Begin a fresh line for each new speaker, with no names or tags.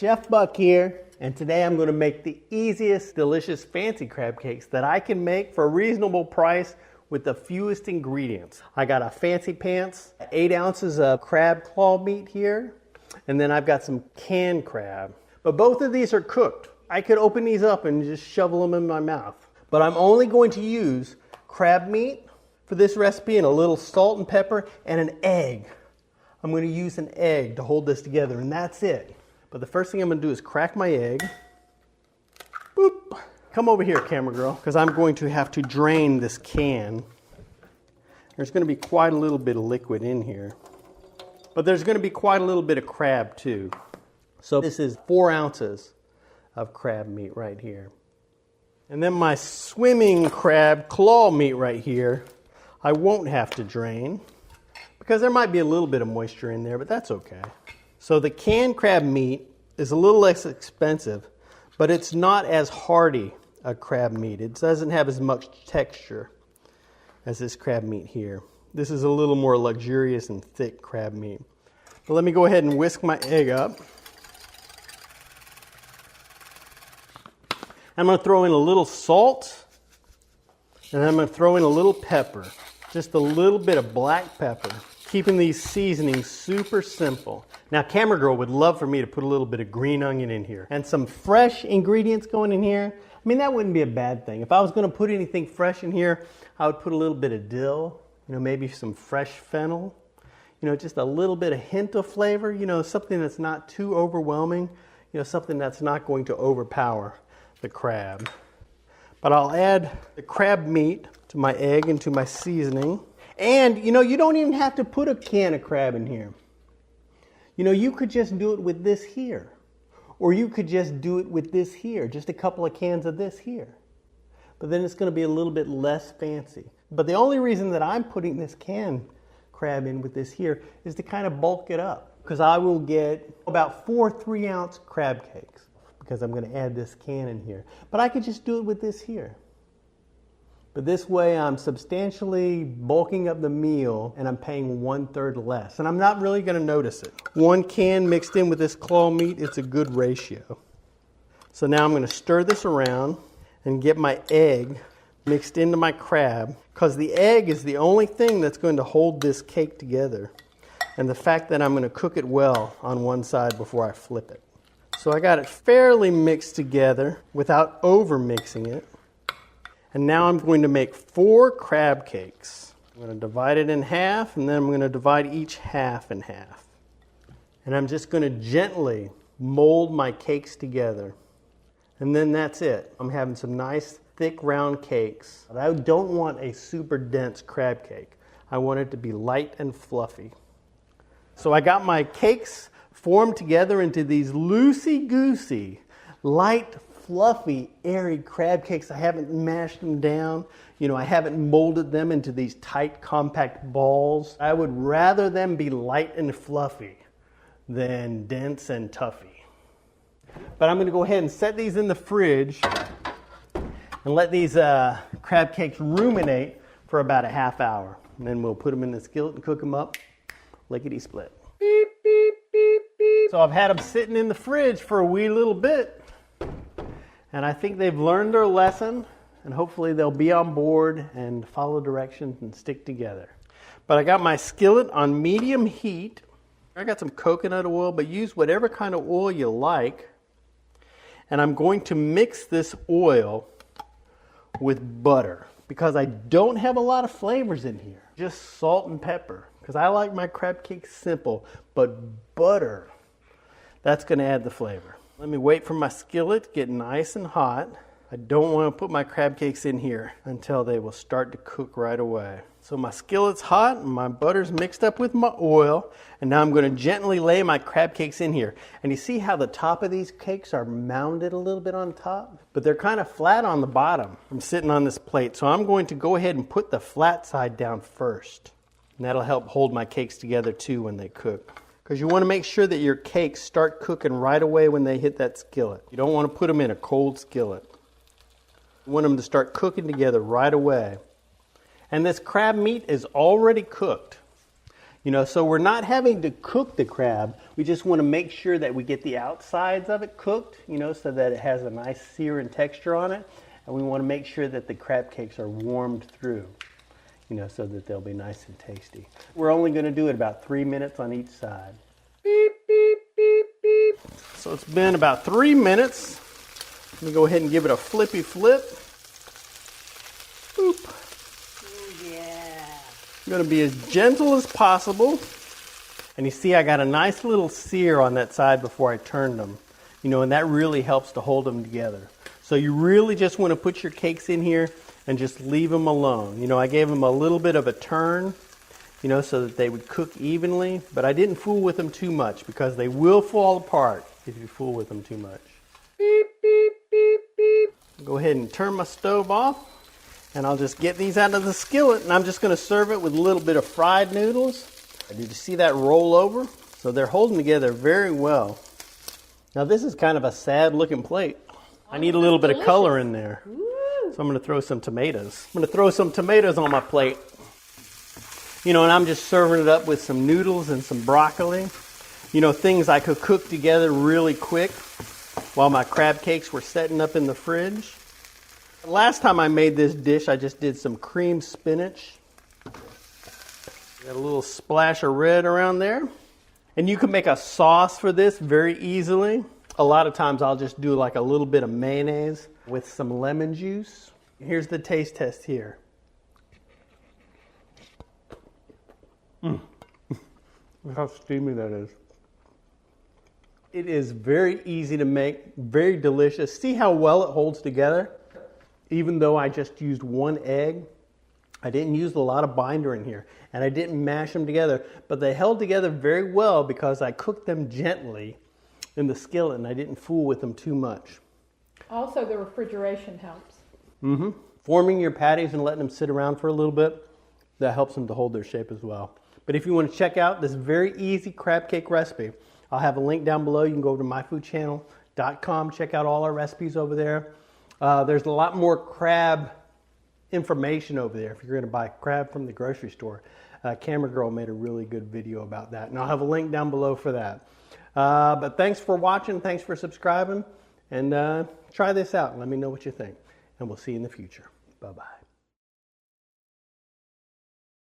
Chef Buck here, and today I'm going to make the easiest, delicious, fancy crab cakes that I can make for a reasonable price with the fewest ingredients. I got a fancy pants, 8 ounces of crab claw meat here, and then I've got some canned crab. But both of these are cooked. I could open these up and just shovel them in my mouth. But I'm only going to use crab meat for this recipe and a little salt and pepper and an egg. I'm going to use an egg to hold this together, and that's it. But the first thing I'm going to do is crack my egg. Boop. Come over here, camera girl, because I'm going to have to drain this can. There's going to be quite a little bit of liquid in here. But there's going to be quite a little bit of crab too. So this is 4 ounces of crab meat right here. And then my swimming crab claw meat right here, I won't have to drain because there might be a little bit of moisture in there, but that's okay. So the canned crab meat is a little less expensive, but it's not as hearty a crab meat. It doesn't have as much texture as this crab meat here. This is a little more luxurious and thick crab meat. But let me go ahead and whisk my egg up. I'm going to throw in a little salt, and I'm going to throw in a little pepper, just a little bit of black pepper, keeping these seasonings super simple. Now, camera girl would love for me to put a little bit of green onion in here and some fresh ingredients going in here. I mean, that wouldn't be a bad thing. If I was going to put anything fresh in here, I would put a little bit of dill, maybe some fresh fennel, just a little bit of hint of flavor, something that's not too overwhelming, something that's not going to overpower the crab. But I'll add the crab meat to my egg and to my seasoning. And, you don't even have to put a can of crab in here. You could just do it with this here. Or you could just do it with this here. Just a couple of cans of this here. But then it's going to be a little bit less fancy. But the only reason that I'm putting this canned crab in with this here is to kind of bulk it up. Because I will get about 4 3-ounce crab cakes. Because I'm going to add this can in here. But I could just do it with this here. But this way I'm substantially bulking up the meal and I'm paying 1/3 less. And I'm not really going to notice it. 1 can mixed in with this claw meat, it's a good ratio. So now I'm going to stir this around and get my egg mixed into my crab. Because the egg is the only thing that's going to hold this cake together. And the fact that I'm going to cook it well on one side before I flip it. So I got it fairly mixed together without over mixing it. And now I'm going to make 4 crab cakes. I'm going to divide it in half, and then I'm going to divide each half in half. And I'm just going to gently mold my cakes together. And then that's it. I'm having some nice thick round cakes. But I don't want a super dense crab cake. I want it to be light and fluffy. So I got my cakes formed together into these loosey-goosey, light, fluffy, airy crab cakes. I haven't mashed them down. I haven't molded them into these tight, compact balls. I would rather them be light and fluffy than dense and toughy. But I'm going to go ahead and set these in the fridge and let these crab cakes ruminate for about a half hour. And then we'll put them in the skillet and cook them up lickety-split. Beep, beep, beep, beep. So I've had them sitting in the fridge for a wee little bit. And I think they've learned their lesson, and hopefully they'll be on board and follow directions and stick together. But I got my skillet on medium heat. I got some coconut oil, but use whatever kind of oil you like. And I'm going to mix this oil with butter because I don't have a lot of flavors in here. Just salt and pepper because I like my crab cakes simple, but butter, that's going to add the flavor. Let me wait for my skillet to get nice and hot. I don't want to put my crab cakes in here until they will start to cook right away. So my skillet's hot and my butter's mixed up with my oil. And now I'm going to gently lay my crab cakes in here. And you see how the top of these cakes are mounded a little bit on top? But they're kind of flat on the bottom from sitting on this plate. So I'm going to go ahead and put the flat side down first. And that'll help hold my cakes together too when they cook. Because you want to make sure that your cakes start cooking right away when they hit that skillet. You don't want to put them in a cold skillet. You want them to start cooking together right away. And this crab meat is already cooked. So we're not having to cook the crab. We just want to make sure that we get the outsides of it cooked, so that it has a nice sear and texture on it. And we want to make sure that the crab cakes are warmed through, so that they'll be nice and tasty. We're only going to do it about 3 minutes on each side. Beep, beep, beep, beep. So it's been about 3 minutes. Let me go ahead and give it a flippy flip. Boop.
Oh, yeah.
I'm going to be as gentle as possible. And you see I got a nice little sear on that side before I turned them. And that really helps to hold them together. So you really just want to put your cakes in here and just leave them alone. I gave them a little bit of a turn, so that they would cook evenly. But I didn't fool with them too much because they will fall apart if you fool with them too much. Beep, beep, beep, beep. Go ahead and turn my stove off. And I'll just get these out of the skillet. And I'm just going to serve it with a little bit of fried noodles. Did you see that roll over? So they're holding together very well. Now this is kind of a sad looking plate. I need a little bit of color in there. So I'm going to throw some tomatoes. I'm going to throw some tomatoes on my plate. And I'm just serving it up with some noodles and some broccoli. Things I could cook together really quick while my crab cakes were setting up in the fridge. Last time I made this dish, I just did some cream spinach. Got a little splash of red around there. And you can make a sauce for this very easily. A lot of times I'll just do like a little bit of mayonnaise with some lemon juice. Here's the taste test here. Look how steamy that is. It is very easy to make, very delicious. See how well it holds together? Even though I just used 1 egg, I didn't use a lot of binder in here, and I didn't mash them together, but they held together very well because I cooked them gently in the skillet and I didn't fool with them too much.
Also, the refrigeration helps.
Forming your patties and letting them sit around for a little bit, that helps them to hold their shape as well. But if you want to check out this very easy crab cake recipe, I'll have a link down below. You can go over to myfoodchannel.com, check out all our recipes over there. There's a lot more crab information over there if you're going to buy crab from the grocery store. Camera Girl made a really good video about that, and I'll have a link down below for that. But thanks for watching, thanks for subscribing, and try this out and let me know what you think. And we'll see you in the future. Bye-bye.